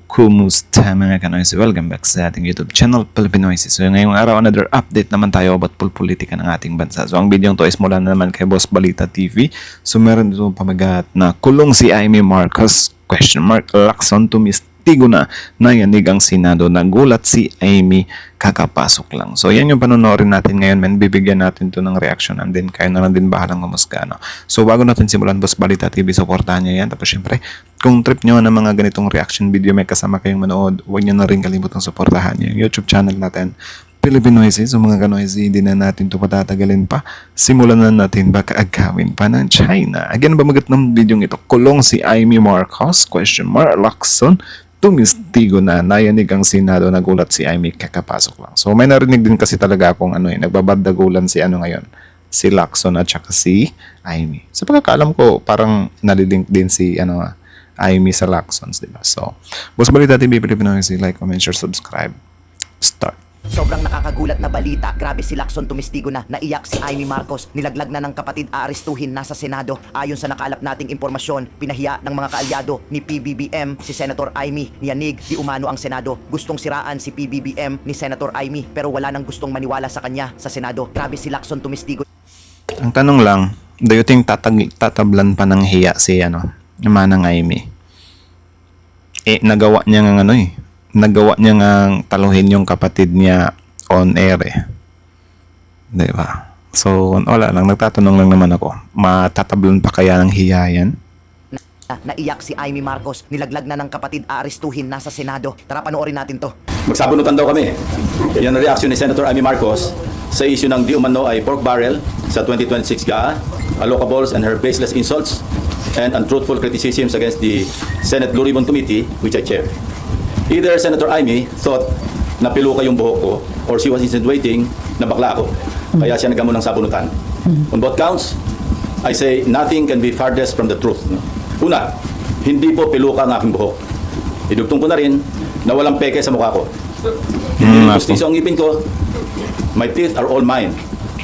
Kumusta mga kanoys? Welcome back sa ating YouTube channel, Pilipinoises. So, ngayong araw, another update naman tayo about politika ng ating bansa. So, ang video to is mula na naman kay Boss Balita TV. So, meron dito pamagat na kulong si Amy Marcos, ? Lacson tumistigo na nayanig ang Senado. Nagulat si Amy, kakapasok lang. So, yan yung panonorin natin ngayon, men. Bibigyan natin to ng reaction and then kayo na lang din bahalang humusga, no? So, bago natin simulan, Boss Balita TV, supportahan nyo yan. Tapos, syempre, kung trip nyo ng mga ganitong reaction video, may kasama kayong manood, huwag nyo na rin kalimutang supportahan yung YouTube channel natin, Pilipinoises. So, mga kanoisy, hindi na natin ito patatagalin pa. Simulan na natin, baka agawin pa ng China. Again, bamagat ng video ito, kulong si Amy Marcos, ? Lacson tumistigo na nayanig ang Senado. Nagulat si Amy, kakapasok lang. So may narinig din kasi talaga akong nagbabadagulan si ngayon, si Lacson at saka si Amy. Sa pagkakaalam ko, parang nalilink din si Amy sa Lacsons, diba? So, Boss Balita TV, Pilipinoises, like, comment, share, subscribe. Start. Sobrang nakakagulat na balita. Grabe, si Lacson tumistigo na. Naiyak si Amy Marcos. Nilaglag na ng kapatid, aarestuhin nasa Senado. Ayon sa nakaalap nating impormasyon, pinahiya ng mga kaalyado ni PBBM si Senator Amy. Niyanig di umano ang Senado. Gustong siraan si PBBM ni Senator Amy, pero wala nang gustong maniwala sa kanya sa Senado. Grabe, si Lacson tumistigo. Ang tanong lang, do you think tatablan pa ng hiya si Manang Amy? Nagawa niya ng nagawa niya ngang taluhin yung kapatid niya on air diba? So, wala lang. Nagtatanong lang naman ako. Matatablan pa kaya ng hiya yan? Naiyak si Amy Marcos. Nilaglag na ng kapatid, aarestuhin nasa Senado. Tara, panoorin natin to. Magsabunutan daw kami. Yan ang reaksyon ni Senator Amy Marcos sa issue ng di umano ay pork barrel sa 2026 GAA, allocables and her baseless insults, and untruthful criticisms against the Senate Blue Ribbon Committee, which I chair. Either Senator Amy thought na piluka yung buhok ko or she was insinuating na bakla ako. Kaya siya nagamo ng sabunutan. On both counts, I say nothing can be farthest from the truth. Una, hindi po piluka ang aking buhok. Idugtong ko na rin na walang peke sa mukha ko. Hindi gustiso ang ngipin ko. My teeth are all mine.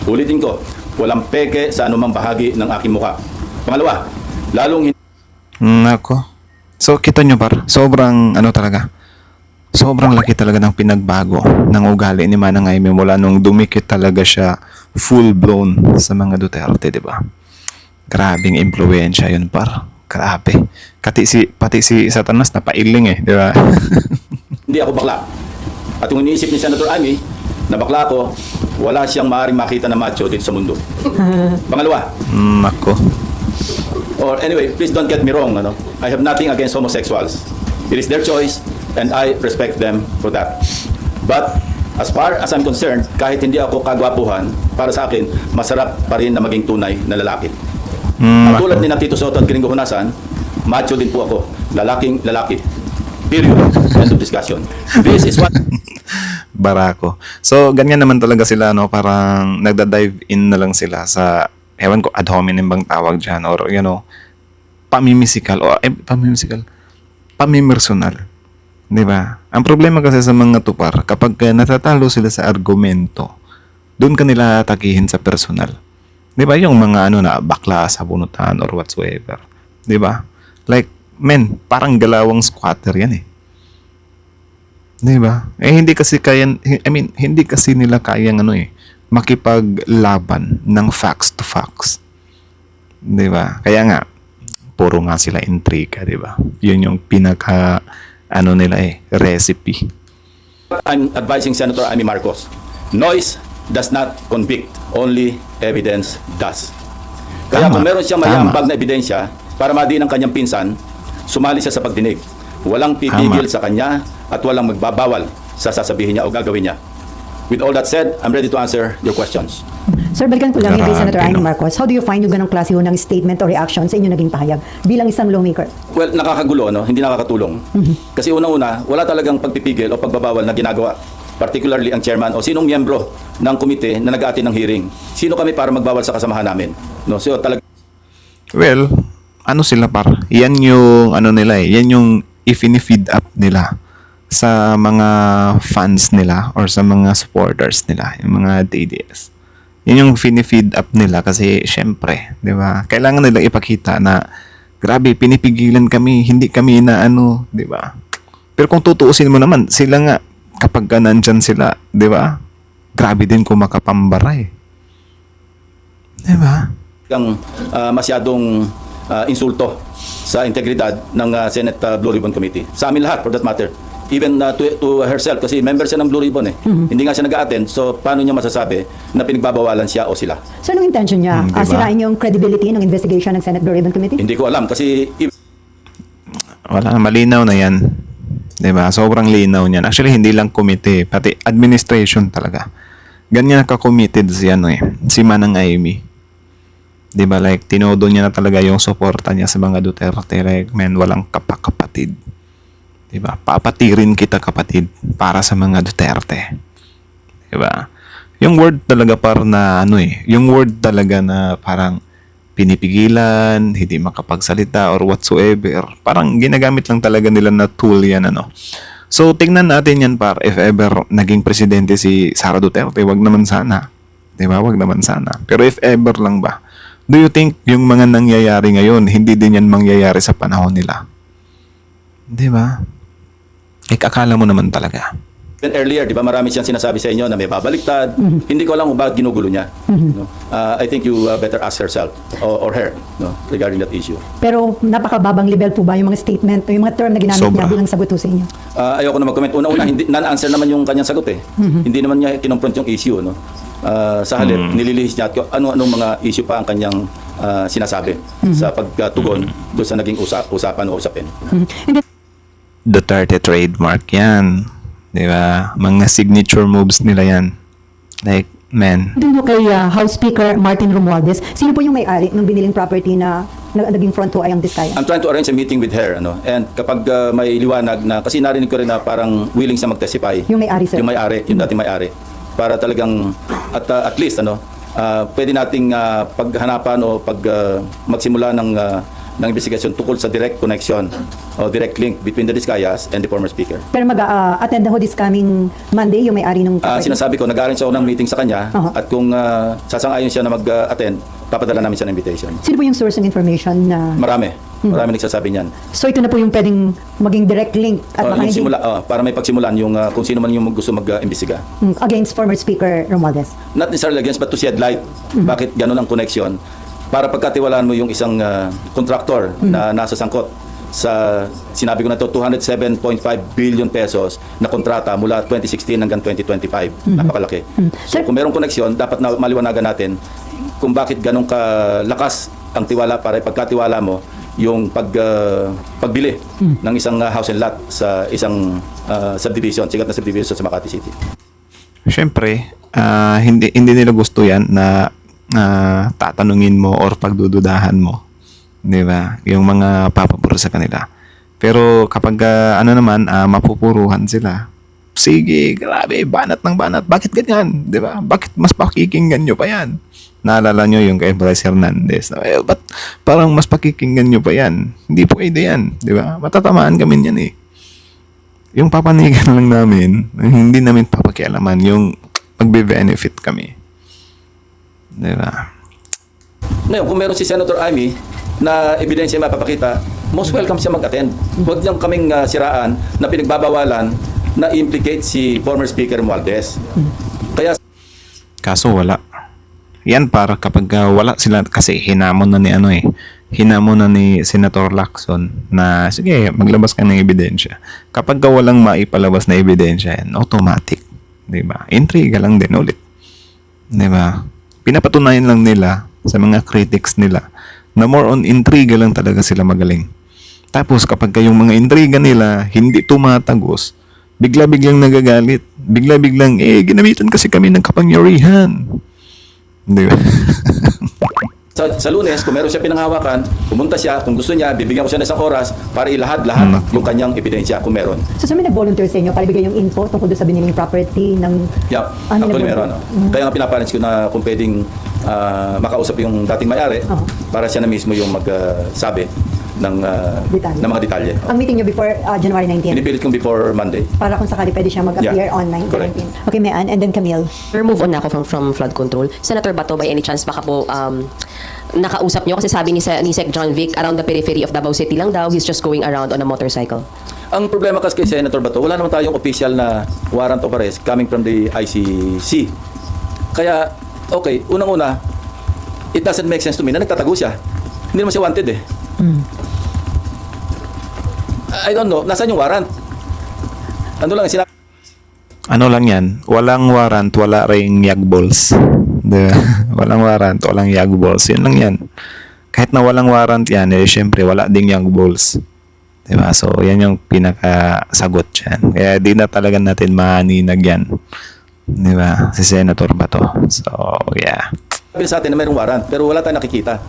Ulitin ko, walang peke sa anumang bahagi ng aking mukha. Pangalawa, lalong hindi... Nako. So, kita nyo par, sobrang sobrang laki talaga ng pinagbago ng ugali ni Manang Amy mula nung dumikit talaga siya full-blown sa mga Duterte, di ba? Grabing impluwensya yun, par. Grabe. Pati si Satanas napailing di ba? Hindi ako bakla. At kung iniisip ni Senator Amy na bakla ako, wala siyang maaaring makita na macho dito sa mundo. Pangalawa. Nako. Or anyway, please don't get me wrong. I have nothing against homosexuals. It is their choice. And I respect them for that. But as far as I'm concerned, kahit hindi ako kagwapuhan, para sa akin, masarap pa rin na maging tunay na lalaki. At tulad ni Tito Soto at Gringo Hunasan, macho din po ako. Lalaking lalaki. Period. End of discussion. This is what... Barako. So, ganyan naman talaga sila, parang nagda-dive in na lang sila sa, ewan ko, ad hominem bang tawag dyan, or, pamimisikal, pamimersonal. Di ba? Ang problema kasi sa mga tupar, kapag natatalo sila sa argumento, doon ka nila atakihin sa personal. Di ba? Yung mga na bakla sa bunutan or whatsoever. Di ba? Like, men, parang galawang squatter yan Di ba? Hindi kasi hindi kasi nila kayang makipaglaban ng facts to facts. Di ba? Kaya nga, puro nga sila intriga, di ba? Yun yung pinaka recipe. I'm advising Senator Amy Marcos. Noise does not convict, only evidence does. Kaya kung meron siyang mayambag na ebidensya para madiin ang kanyang pinsan, sumali siya sa pagdinig. Walang pipigil sa kanya at walang magbabawal sa sasabihin niya o gagawin niya. With all that said, I'm ready to answer your questions. Sir, balikan ko lang kay Senator Amy Marcos. How do you find yung ganong klase ng statement or reaction sa inyong naging pahayag bilang isang lawmaker? Well, nakakagulo, hindi nakakatulong. Kasi unang-una, wala talagang pagpipigil o pagbabawal na ginagawa. Particularly ang chairman o sinong miyembro ng komite na nag-aatin ng hearing. Sino kami para magbawal sa kasamahan namin? So, well, sila par? Yan yung yan yung ifini-feed up nila sa mga fans nila or sa mga supporters nila, yung mga DDS. Yun yung feed up nila kasi syempre, di ba? Kailangan nilang ipakita na Grabe, pinipigilan kami, hindi kami na ano, di ba? Pero kung tutuusin mo naman, sila nga, kapag ka nandyan sila, di ba? Grabe din kung makapambara eh. Di ba? Ang masyadong insulto sa integridad ng Senate Blue Ribbon Committee. Sa amin lahat, for that matter. Even to herself, kasi member siya ng Blue Ribbon eh. Hindi nga siya nag-attend, so paano niya masasabi na pinagbabawalan siya o sila? So, anong intention niya? Diba? Sirain yung credibility ng investigation ng Senate Blue Ribbon Committee? Hindi ko alam kasi Wala, malinaw na yan. Diba? Sobrang linaw niyan. Actually, hindi lang committee, pati administration talaga. Ganyan ka-committed si, si Manang Amy. Diba? Like, tinodo niya na talaga yung suporta niya sa mga Duterte. Like, man, walang kapakapatid. Diba? Papatirin kita, kapatid, para sa mga Duterte. Diba? Yung word talaga para na, yung word talaga na parang pinipigilan, hindi makapagsalita or whatsoever. Parang ginagamit lang talaga nila na tool yan, So, tingnan natin yan if ever naging presidente si Sara Duterte, wag naman sana. Diba? Wag naman sana. Pero if ever lang ba, do you think yung mga nangyayari ngayon, hindi din yan mangyayari sa panahon nila? Diba? Akala mo naman talaga. even earlier, di ba, marami siyang sinasabi sa inyo na may babaliktad. Hindi ko alam kung bakit ginugulo niya. No? I think you better ask herself or her, no, regarding that issue. Pero napakababang level po ba yung mga statement o yung mga term na ginamit Sobra. niya bilang sagot po sa inyo? Ayoko na mag-comment. Una-una, hindi, non-answer naman yung kanyang sagot eh. Hindi naman niya kinonfront yung issue. No? Sa halip, nililihis niya at ano-anong mga issue pa ang kanyang sinasabi sa pagtugon doon sa naging usapan o usapin. Duterte trademark yan. Di ba? Mga signature moves nila yan. Like, man. Doon po kay House Speaker Martin Romualdez, sino po yung may-ari ng biniling property na naging front to ay ang Diskaya? I'm trying to arrange a meeting with her. And kapag may liwanag na, kasi narinig ko rin na parang willing siya mag-testify. Yung may-ari, sir? Yung may-ari, yung dating may-ari. Para talagang, at least, pwede nating paghanapan o magsimula ng investigasyon tungkol sa direct connection o direct link between the Diskayas and the former speaker. Pero mag-attend ho this coming Monday yung may-ari ng property? Sinasabi ko, nag-arrange ako ng meeting sa kanya at kung sasang-ayon siya na mag-attend, papadala namin siya ng invitation. Sino po yung source ng information na... Marami nagsasabi niyan. So ito na po yung pwedeng maging direct link at baka Yung hindi simula, para may pagsimulan yung kung sino man yung gusto mag-imbestiga. against former Speaker Romualdez. Not necessarily against, but to shed light. Bakit ganun ang connection? Para pagkatiwalaan mo yung isang contractor na nasa sangkot sa, sinabi ko na to, 207.5 billion pesos na kontrata mula 2016 hanggang 2025. Napakalaki. So Sir- kung merong koneksyon, dapat na maliwanagan natin kung bakit ganun kalakas ang tiwala para ipagkatiwala mo yung pagbili ng isang house and lot sa isang subdivision, sikat na subdivision sa Makati City. Siyempre, hindi nila gusto yan na tatanungin mo or pagdududahan mo. Di ba? Yung mga papapuro sa kanila. Pero kapag mapupuruhan sila, sige, grabe, banat ng banat. Bakit ganyan? Di ba? Bakit mas pakikinggan nyo pa yan? Naalala nyo yung kay Bryce Hernandez. Ba't parang mas pakikinggan nyo pa yan? Hindi pwede yan. Di ba? Matatamaan kami yan eh. Yung papanigan lang namin, hindi namin papakialaman yung magbe-benefit kami. Diba? Ngayon, kung meron si Senator Amy na ebidensya mapapakita, most welcome siya mag-attend. Huwag niyang kaming siraan na pinagbabawalan na implicate si former Speaker Romualdez. Kaya Kaso wala. Yan para kapag wala sila, kasi hinamon na ni Senator Lacson na sige, maglabas ka ng ebidensya. Kapag walang maipalabas na ebidensya yan, automatic. Diba? Intriga lang din ulit. Diba? Pinapatunayan lang nila sa mga critics nila na more on intriga lang talaga sila magaling. Tapos kapag yung mga intriga nila hindi tumatagos, bigla-biglang nagagalit. Bigla-biglang, ginamitan kasi kami ng kapangyarihan. Di ba? sa Lunes, kung meron siya pinanghawakan, pumunta siya, kung gusto niya, bibigyan ko siya ng isang oras para ilahad-lahat yung kanyang ebidensya kung meron. So may nag-volunteer sa inyo para ibigay yung info tungkol doon sa biniling property ng... Yeah, Ano actually na- meron. Kaya nga pinaparents ko na kung pwedeng makausap yung dating may-ari para siya na mismo yung magsabi ng Detalye. mga detalye. Ang meeting nyo before January 19. Pinipilit kong before Monday. Para kung sakali pwede siya mag-appear Yeah, online. correct. 19. Okay, Mayan, and then Camille. Move on na ako from flood control. Senator Bato, by any chance, baka po nakausap nyo? Kasi sabi ni Sec John Vic, around the periphery of Davao City lang daw, he's just going around on a motorcycle. Ang problema kasi kay Senator Bato, wala naman tayong official na warrant of arrest coming from the ICC. Kaya, okay, unang-una, it doesn't make sense to me na nagtatago siya. Hindi naman siya wanted eh. I don't know, nasaan yung warrant? Ano lang, sinabi Ano lang yan, walang warrant, wala ring yagballs. Walang warrant, walang yagballs. Yun lang yan. Kahit na walang warrant yan, eh syempre wala ding yagballs. Diba? So, yan yung pinakasagot dyan. Kaya di na talaga natin maaninag yan. Diba? Si Senator Bato. So, yeah. sa atin na mayroong warrant, pero wala tayong nakikita.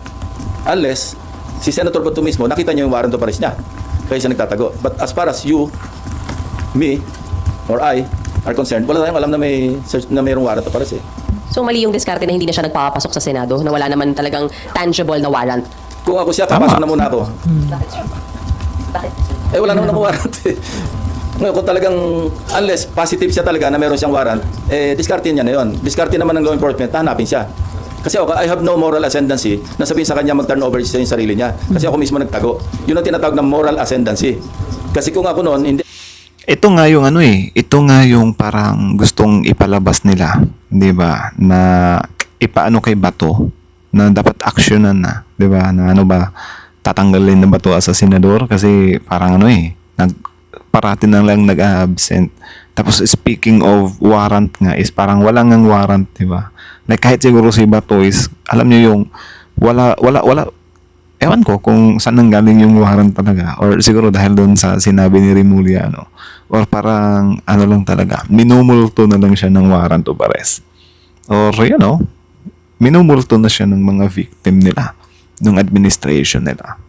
Unless, si Senator Bato mismo, nakita niya yung warrant of arrest niya. Kaya siya nagtatago. But as far as you, me, or I, are concerned, wala tayong alam na mayroong warrant of arrest eh. So mali yung diskarte na hindi na siya nagpapasok sa Senado, na wala naman talagang tangible na warrant. Kung ako siya, Tama. papasok na muna ako. Eh, wala naman ako warrant eh. Ngayon, kung talagang, unless positive siya talaga na meron siyang warrant, eh, diskarte niya na yun. Diskarte naman ng law enforcement, hanapin siya. Kasi ako, I have no moral ascendancy na sabihin sa kanya mag-turn over siya yung sarili niya. Kasi ako mismo nagtago. Yun ang tinatawag ng moral ascendancy. Kasi kung ako noon, hindi Ito nga yung ano eh, ito nga yung parang gustong ipalabas nila, 'di ba? Na ipaano kay Bato na dapat aksyonan na, 'di ba? Na ano ba tatanggalin na Bato as a senador kasi parang ano eh, parati na lang nag-absent. Tapos speaking of warrant nga is parang wala ngang warrant, 'di ba? Like kahit siguro si Bato is alam niyo yung wala ewan ko kung saan nanggaling yung warrant talaga or siguro dahil doon sa sinabi ni Remulla or parang ano lang talaga minumulto na lang siya ng warrant of arrest or minumulto na siya ng mga victim nila ng administration nila,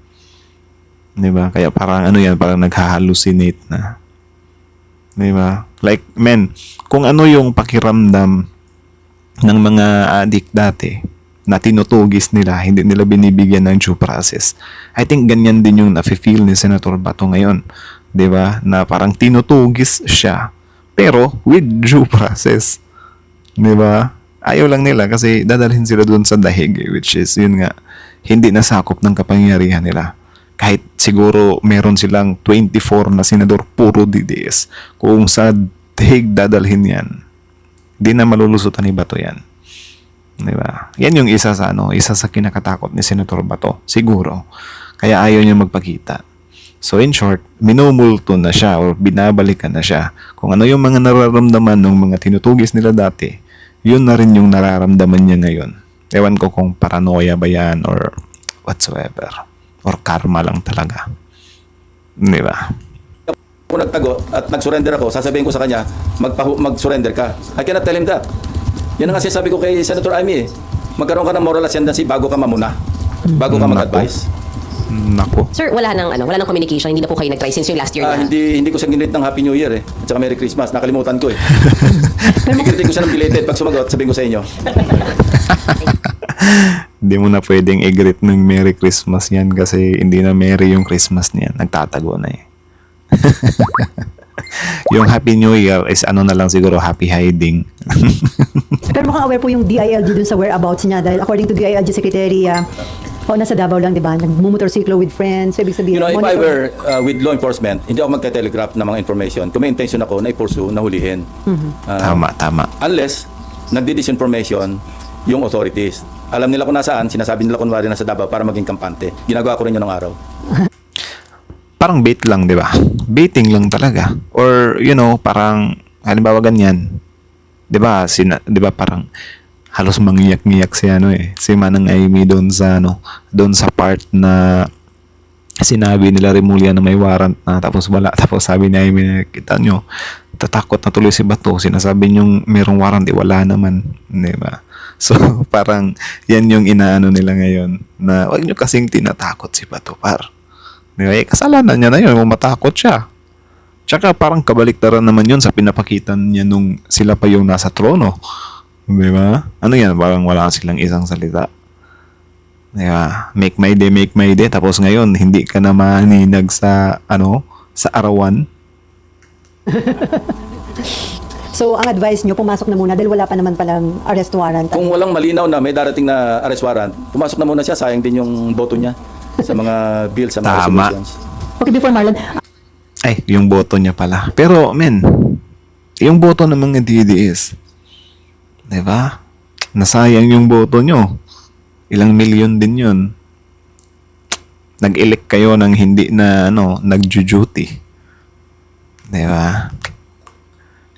di ba? Kaya parang ano yan, parang naghahallucinate na, di ba? Like men, kung ano yung pakiramdam ng mga addict dati na tinutugis nila, hindi nila binibigyan ng due process. I think ganyan din yung nafe-feel ni Senator Bato ngayon. 'Di ba? Na parang tinutugis siya pero with due process. 'Di ba? Ayaw lang nila kasi dadalhin sila doon sa dahig which is yun nga hindi nasakop ng kapangyarihan nila. Kahit siguro meron silang 24 na senador puro DDS, kung sa dahig dadalhin yan, di na malulusutan ni Bato yan. Diba? Yan yung isa sa kinakatakot ni Senator Bato, siguro. Kaya ayaw niya magpakita. So in short, minumulto na siya or binabalikan na siya. Kung ano yung mga nararamdaman ng mga tinutugis nila dati, yun na rin yung nararamdaman niya ngayon. Ewan ko kung paranoia ba yan or whatsoever. Or karma lang talaga. Diba? ako nagtago at nag-surrender ako, sasabihin ko sa kanya, mag-surrender ka. I cannot tell him that. Yan ang kasi sabi ko kay Senator Amy eh. Magkaroon ka ng moral ascendancy bago ka mamuna. Bago ka mag-advise. Nako. Sir, wala nang communication, hindi na po kayo nag-try since yung last year na. Hindi ko siya ginit ng Happy New Year eh. At saka Merry Christmas. Nakalimutan ko eh. Igritin ko siya ng belated. Pag sumagot, sabihin ko sa inyo. Hindi mo na pwedeng i-greet ng Merry Christmas yan kasi hindi na Merry yung Christmas niyan. Nagtatago na eh. Yung Happy New Year is ano na lang siguro, Happy Hiding. Pero mukhang aware po yung DILG dun sa whereabouts niya dahil according to DILG Secretary, nasa Davao lang, di ba? Nagmumotorsiklo with friends. So, ibig sabihin, You know, if I monitor- were with law enforcement, hindi ako magte-telegraph ng mga information. Kung may intention ako na i-pursue, na hulihin. Tama. Unless, nagdi-disinformation yung authorities. Alam nila kung nasaan, sinasabi nila kunwari nasa Davao para maging kampante. Ginagawa ko rin yun ng araw. Parang bait lang, di ba? Baiting lang talaga. Or, you know, parang, halimbawa ganyan. Di ba? Di ba parang, halos mangiyak-ngiyak si Manang Amy doon sa part na sinabi nila Remulla na may warrant na tapos wala. Tapos sabi ni Amy, kita nyo, tatakot na tuloy si Bato. Sinasabi nyo merong warrant, wala naman. Di ba? So, parang yan yung inaano nila ngayon na wag nyo kasing tinatakot si Bato, par. Di ba? Kasalanan niya na yun, matakot siya. Tsaka parang kabaliktaran naman yun sa pinapakitan niya nung sila pa yung nasa trono. Di ba? Ano yan? Parang wala silang isang salita. Di ba? Make my day. Tapos ngayon, hindi ka na maninag sa arawan. So, ang advice nyo, pumasok na muna dahil wala pa naman palang arrest warrant. Kung walang malinaw na may darating na arrest warrant, pumasok na muna siya, sayang din yung boto niya sa mga bills, sa mga Tama. resolutions. Okay, before Marlon, Ay, yung boto niya pala. Pero, men, yung boto ng mga DDS, di ba? Nasayang yung boto nyo. Ilang milyon din yun. Nag-elect kayo ng hindi na, nag-duty. Di ba?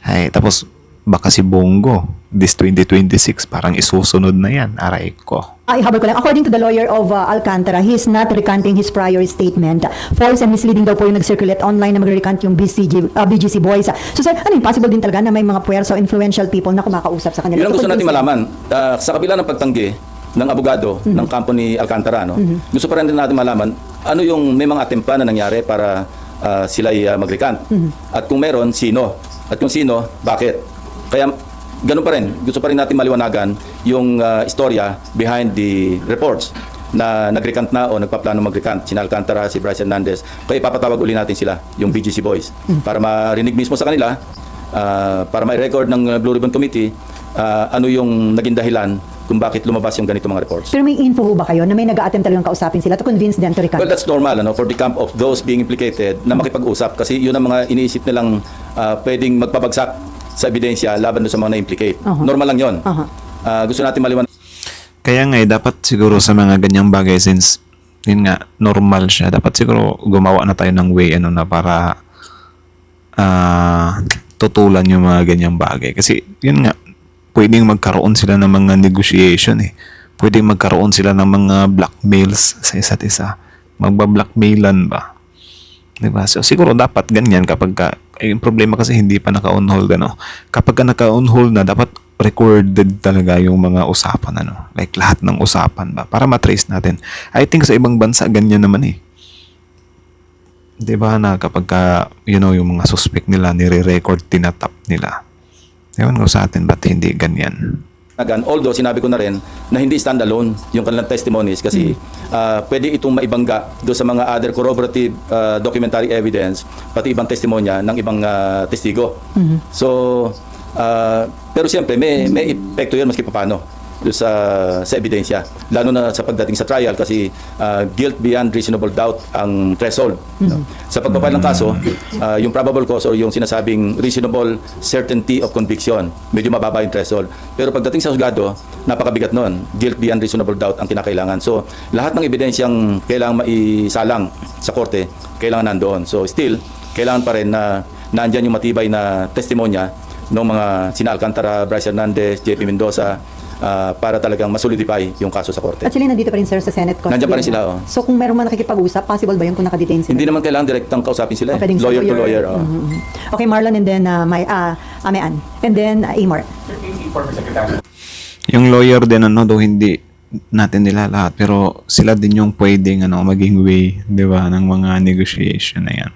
Ay, tapos, baka si Bongo, this 2026, parang isusunod na yan. Aray ko. ihabol ko lang. According to the lawyer of Alcantara, he is not recanting his prior statement. False and misleading daw po yung nag-circulate online na magre-recant yung BGC boys. So sir, ano yung possible din talaga na may mga puwersa o influential people na kumakausap sa kanila? Yun ang gusto Tungkol natin din sa- malaman. Sa kabila ng pagtanggi ng abogado ng kampo ni Alcantara, gusto pa rin natin malaman ano yung may mga atempa na nangyari para sila mag-recant. At kung meron, sino? At kung sino, bakit? Kaya ganun pa rin. Gusto pa rin natin maliwanagan yung istorya behind the reports na nag-recant na o nagpaplano mag-recant. Sina Alcantara, si Bryce Hernandez. Kaya ipapatawag uli natin sila, yung BGC Boys. Para marinig mismo sa kanila, para ma-record ng Blue Ribbon Committee, ano yung naging dahilan kung bakit lumabas yung ganito mga reports. Pero may info ho ba kayo na may nag-a-attempt talagang kausapin sila to convince them to recant? Well, that's normal for the camp of those being implicated na makipag-usap kasi yun ang mga iniisip nilang pwedeng magpabagsak sa ebidensya laban doon sa mga na-implicate. Normal lang yun. Gusto natin maliwanag. Kaya nga, dapat siguro sa mga ganyang bagay, since, yun nga, normal siya, dapat siguro gumawa na tayo ng way, na para tutulan yung mga ganyang bagay. Kasi, yun nga, pwedeng magkaroon sila ng mga negotiation Pwedeng magkaroon sila ng mga blackmails sa isa't isa. Magba-blackmailan ba? Diba? So, siguro dapat ganyan kapag yung problema kasi hindi pa naka-on hold, Kapag ka naka-on hold na, dapat recorded talaga yung mga usapan, Like, lahat ng usapan ba? Para matrace natin. I think sa ibang bansa, ganyan naman Diba na kapag ka, yung mga suspect nila, nire-record, tinatap nila. Ewan ko sa atin, ba't hindi ganyan? Although sinabi ko na rin na hindi standalone yung kanilang testimonies kasi pwede itong maibangga doon sa mga other corroborative documentary evidence pati ibang testimonya ng ibang testigo. So, pero siyempre may epekto yun maski paano doon sa ebidensya. Lalo na sa pagdating sa trial kasi guilt beyond reasonable doubt ang threshold. Sa pagpapile ng kaso, yung probable cause or yung sinasabing reasonable certainty of conviction, medyo mababa yung threshold. Pero pagdating sa husgado, napakabigat nun. Guilt beyond reasonable doubt ang kinakailangan. So, lahat ng ebidensyang kailangan maisalang sa korte, kailangan nandoon. So, still, kailangan pa rin na nandyan yung matibay na testimonya ng mga sina Alcantara, Bryce Hernandez, JP Mendoza, para talagang masolidify yung kaso sa korte. At sila nandito pa rin, sir, sa Senate custody. Nandiyan pa rin sila, So kung meron man nakikipag-usap, possible ba yun kung nakadetain sila? Hindi naman kailangan direktang kausapin sila. Pwedeng sa Lawyer to lawyer. Okay, Marlon, and then Amean. And then Amor. Yung lawyer din, though hindi natin nila lahat, pero sila din yung pwedeng, maging way, di ba, ng mga negotiation na yan.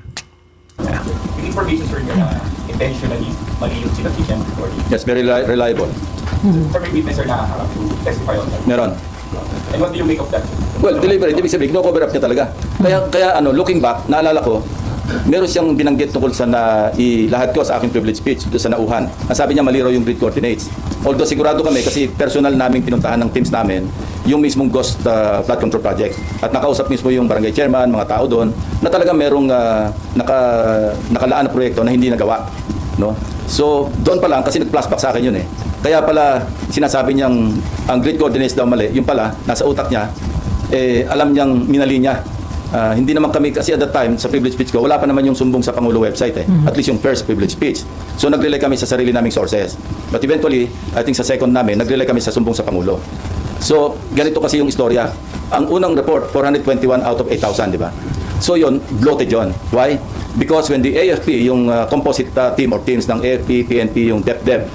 Yung information, sir, na intentionally mali yung sinabihan before. Yes, very reliable. For may witness, sir, nakaharap to testify on that. Meron. And what do you make of that? Well, deliberate. Ibig sabihin, no-cover up niya talaga. Kaya looking back, naalala ko, meron siyang binanggit tungkol sa lahat ko sa aking privilege speech doon sa nauhan. Ang sabi niya, mali raw yung grid coordinates. Although sigurado kami, kasi personal naming pinuntahan ng teams namin, yung mismong Ghost Flood Control Project. At nakausap mismo yung barangay chairman, mga tao doon, na talaga merong nakalaan na proyekto na hindi nagawa. No? So, doon pa lang, kasi nag-flashback sa akin yun Kaya pala, sinasabi niyang ang grid coordinates daw mali, yung pala, nasa utak niya, alam niyang minali niya. Hindi naman kami, kasi at that time, sa privilege speech ko, wala pa naman yung sumbong sa Pangulo website At least yung first privilege speech. So, nag-rely kami sa sarili naming sources. But eventually, I think sa second namin, nag-rely kami sa sumbong sa Pangulo. So, ganito kasi yung istorya. Ang unang report, 421 out of 8,000, di ba? So, yun, bloated yun. Why? Because when the AFP, yung composite team or teams ng AFP, PNP, yung DepDep,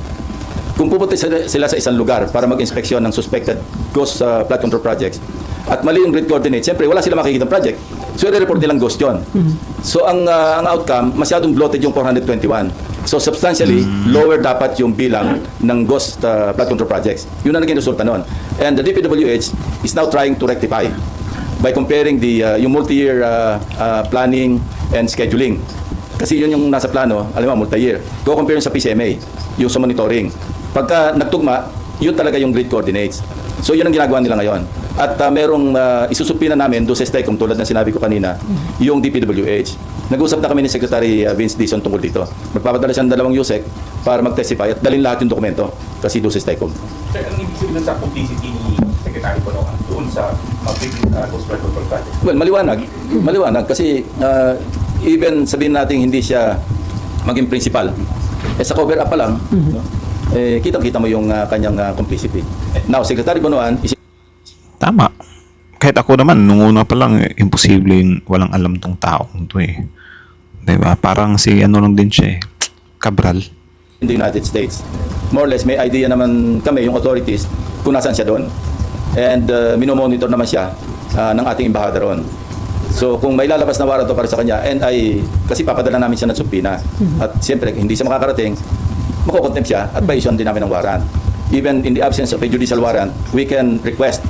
kung pupunta sila sa isang lugar para mag-inspeksyon ng suspected ghost flood control projects, at mali yung grid coordinates, siyempre wala sila makikita project. So, i-report nilang ghost yun. So, ang outcome, masyadong bloated yung 421. So, substantially, lower dapat yung bilang ng ghost flood control projects. Yun ang naging resulta nun. And the DPWH is now trying to rectify by comparing yung multi-year planning and scheduling. Kasi yun yung nasa plano, alam mo, multi-year. Go compare yun sa PCMA, yung sa monitoring. Pagka nagtugma, yun talaga yung grid coordinates. So yun ang ginagawa nila ngayon. At merong isusupina namin doon sa STECOM, tulad ng sinabi ko kanina, yung DPWH. Nag-usap na kami ni Secretary Vince Dizon tungkol dito. Magpapadala siya ng 2 USEC para mag-testify at dalhin lahat yung dokumento kasi doon sa STECOM. Sir, ang ibig sabihin sa complicity ni Secretary Bonoan doon sa Coast Guard Control Project? Well, maliwanag. Maliwanag kasi even sabihin natin hindi siya maging principal. Sa cover up pa lang, no? Kitang-kita mo yung kanyang complicity. Now, Secretary Bonoan is Tama. Kahit ako naman, nung una pa lang, imposibleng walang alam tong taong to eh. Diba? Parang si ano lang din siya eh. Cabral. in the United States. More or less, may idea naman kami, yung authorities, kung nasaan siya doon. And minomonitor naman siya ng ating embahada roon. So kung may lalabas na warrant para sa kanya, kasi papadala namin siya ng subpoena. At siyempre, hindi siya makakarating, makukontempt siya at pa-issue din namin ng warrant. Even in the absence of a judicial warrant, we can request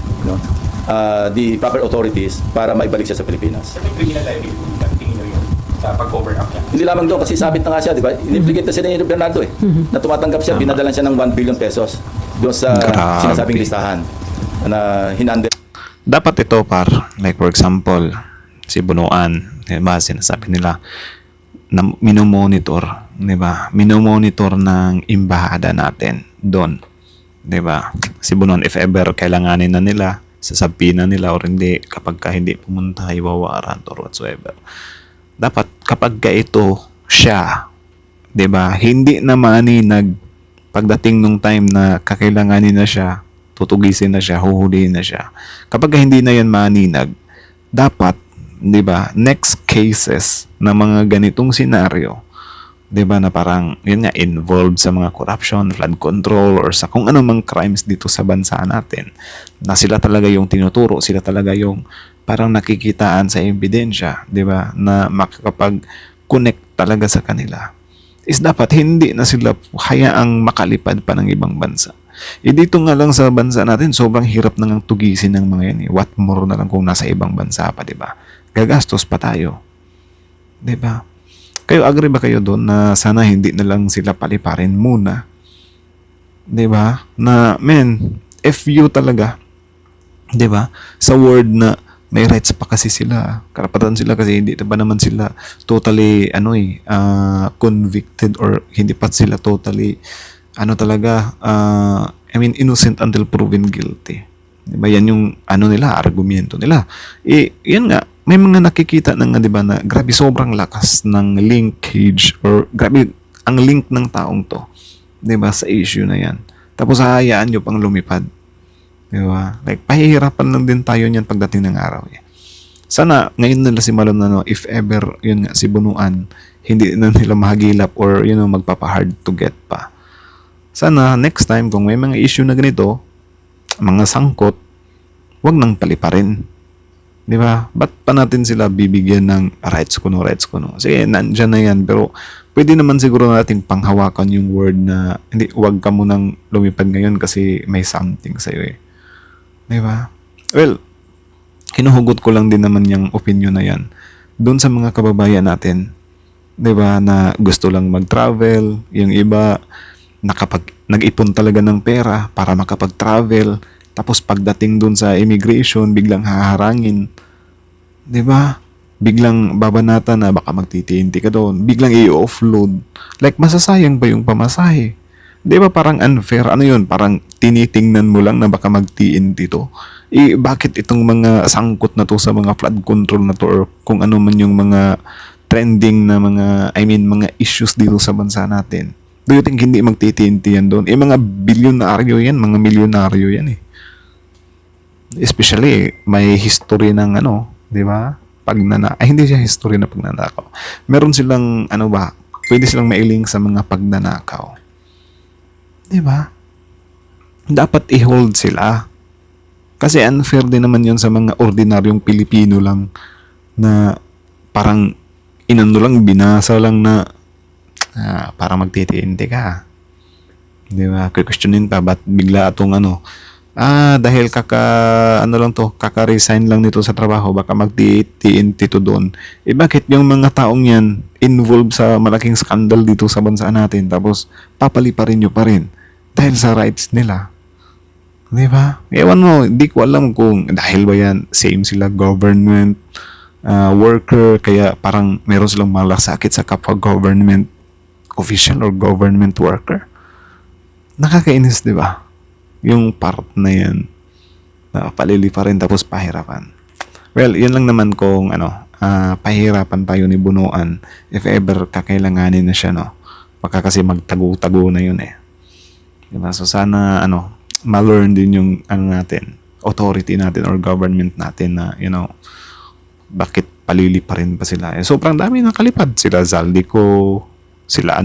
the proper authorities para maibalik siya sa Pilipinas. May criminal liability na tingin nyo yun sa pag-cover up niya? Hindi lamang doon kasi sabit na nga siya, di ba? Inimplicate na siya ni Bernardo na tumatanggap siya, pinadalan siya ng 1 billion pesos doon sa Grabe. sinasabing listahan na hinanda. Dapat ito like for example, si Bonoan, diba, sinasabi nila na minomonitor, diba? Minomonitor ng embahada natin doon. Diba? Si Bonoan, if ever kailanganin na nila, sasabihin na nila or hindi, kapag ka hindi pumunta, iwawarant or whatsoever. Dapat kapag ka ito siya, diba? Hindi na maninag pagdating nung time na kakailanganin na siya, tutugisin na siya, huhulihin na siya. Kapag hindi na yan maninag, dapat, di ba, next cases na mga ganitong senaryo, di ba, na parang, yun nga, involved sa mga corruption, flood control, or sa kung anumang crimes dito sa bansa natin, na sila talaga yung tinuturo, sila talaga yung parang nakikitaan sa ebidensya, di ba, na makakapag-connect talaga sa kanila, is dapat hindi na sila hayaang makalipad pa ng ibang bansa. Dito nga lang sa bansa natin, sobrang hirap nang tugisin ng mga yan. What more na lang kung nasa ibang bansa pa, di ba? Gagastos pa tayo. Di ba? Kayo, agree ba kayo doon na sana hindi na lang sila paliparin muna? Di ba? Na, FU talaga. Di ba? Sa word na may rights pa kasi sila. Karapatan sila kasi hindi pa naman sila totally, convicted or hindi pa sila totally innocent until proven guilty. Diba? Yan yung argumento nila. Yan nga, may mga nakikita na nga, diba, na grabe sobrang lakas ng linkage or grabe ang link ng taong to. Diba? Sa issue na yan. Tapos hahayaan nyo pang lumipad. Diba? Like, pahihirapan lang din tayo niyan pagdating ng araw. Sana, ngayon nila si Malon na if ever, yun nga, si Bonoan, hindi na nila mahagilap or, magpapa-hard to get pa. Sana next time kung may mga issue na ganito, mga sangkot, wag nang paliparin. Di ba? Ba't pa natin sila bibigyan ng rights kuno? Sige, nandyan na yan. Pero pwede naman siguro nating panghawakan yung word na hindi, wag ka munang lumipad ngayon kasi may something sa'yo eh. Di ba? Well, hinuhugot ko lang din naman yung opinion na yan. Doon sa mga kababayan natin, di ba, na gusto lang mag-travel, yung iba, nag-ipon talaga ng pera para makapag-travel, tapos pagdating dun sa immigration, biglang haharangin. 'Di ba? Biglang babanata na baka magtitinti ka doon, biglang i-offload. Like, masasayang ba yung pamasahe? 'Di ba parang unfair? Ano yun? Parang tinitingnan mo lang na baka mag-TNT to. Bakit itong mga sangkot na to sa mga flood control na to or kung ano man yung mga trending na mga issues dito sa bansa natin? Do you think hindi magtitinti yan doon? Mga bilyonaryo yan, mga milyonaryo yan eh. Especially, may history ng di ba? Hindi siya history na pagnanakaw. Meron silang, pwede silang mailing sa mga pagnanakaw. Di ba? Dapat i-hold sila. Kasi unfair din naman yun sa mga ordinaryong Pilipino lang na parang binasa lang na para magtitiinti ka. Di ba? Questionin pa, ba't bigla atong dahil kaka-resign lang nito sa trabaho, baka magtitiinti to doon. Bakit yung mga taong yan, involved sa malaking skandal dito sa bansa natin, tapos papaliparin nyo pa rin dahil sa rights nila. Di ba? Ewan mo, hindi ko alam kung dahil ba yan same sila government worker, kaya parang meron silang malasakit sa kapwa government official or government worker. Nakakainis, di ba? Yung part na yan, paliliparin tapos pahirapan. Well, yun lang naman kung pahirapan tayo ni Bunuan if ever kakailanganin na siya, no? Baka kasi magtago-tago na yun eh. Diba? So sana ma-learn din yung natin, authority natin or government natin na bakit paliliparin pa sila. Sobrang dami nakalipad. Sila Zaldico, sila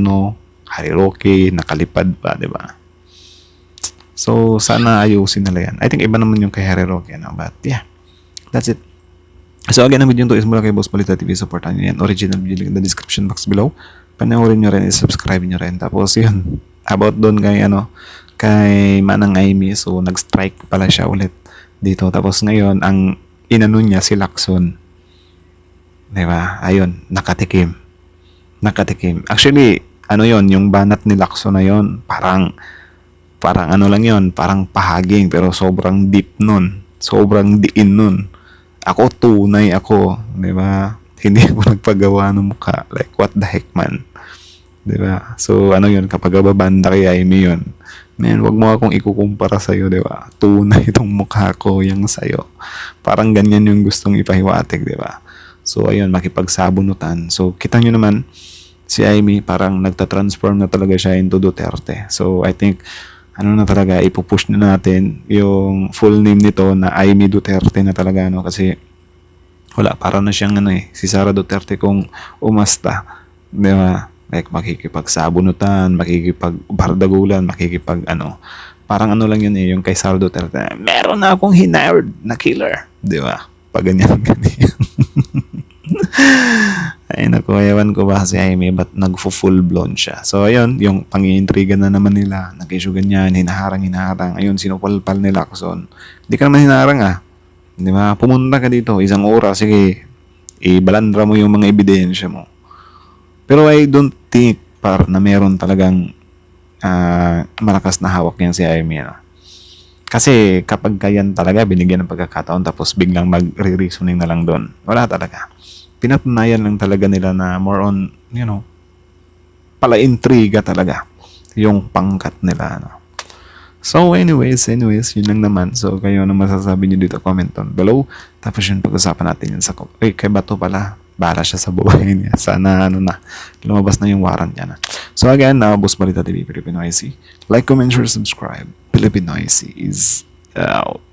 Harry Roque, nakalipad pa, di ba? So sana ayusin nila yan. I think iba naman yung kay Harry Roque, but yeah, that's it. So again, ang video to is mula kay Boss Balita TV. Supportan nyo yan. Original video link in the description box below. Panoorin nyo rin, subscribe nyo rin. Tapos yun, about doon kay kay Manang Amy. So nag-strike pala siya ulit dito. Tapos ngayon, ang inano niya si Lacson. Diba? Ayun, nakatikim. Actually, yun, yung banat ni Lacson na yun, parang lang yun, parang pahaging, pero sobrang deep nun. Sobrang diin nun. Ako, tunay ako, di ba? Hindi ako nagpagawa ng mukha. Like, what the heck, man? Di ba? So, yun, kapag babanda kay Amy yun, man, wag mo akong ikukumpara sa'yo, di ba? Tunay itong mukha ko, yung sa'yo. Parang ganyan yung gustong ipahiwatig, di ba? So, ayun, makipagsabunutan. So, kita nyo naman, si Amy, parang nagtatransform na talaga siya into Duterte. So, I think, na talaga, ipupush na natin yung full name nito na Amy Duterte na talaga, kasi wala, para na siyang si Sara Duterte kung umasta, di ba? Like, makikipagsabunutan, makikipagbardagulan, parang lang yun yung kay Sara Duterte, meron na akong hired na killer, di ba? Pag ganyan. Ay naku, ewan ko ba si Jaime ba't nag-full blown siya. So ayun, yung pang-iintriga na naman nila, nag-issue ganyan, hinaharang. Ayun, sinupalpal ni Lacson. Hindi ka naman hinaharang Di ba? Pumunta ka dito, isang oras, sige, ibalandra mo yung mga ebidensya mo. Pero I don't think na meron talagang malakas na hawak yan si Jaime. Kasi kapag kayan talaga, binigyan ng pagkakataon tapos biglang mag-re-reasoning na lang doon. Wala talaga. Pinatunayan lang talaga nila na more on, pala intriga talaga yung pangkat nila. So anyways, yun lang naman. So kayo na masasabi nyo dito, comment down below. Tapos yun, pag-usapan natin yun sa kay Bato pala. Bahala siya sa babae niya. Sana lumabas na yung warrant niya. So again, Boss Balita TV, Filipino IC. Like, comment, share, subscribe. Filipino IC is out.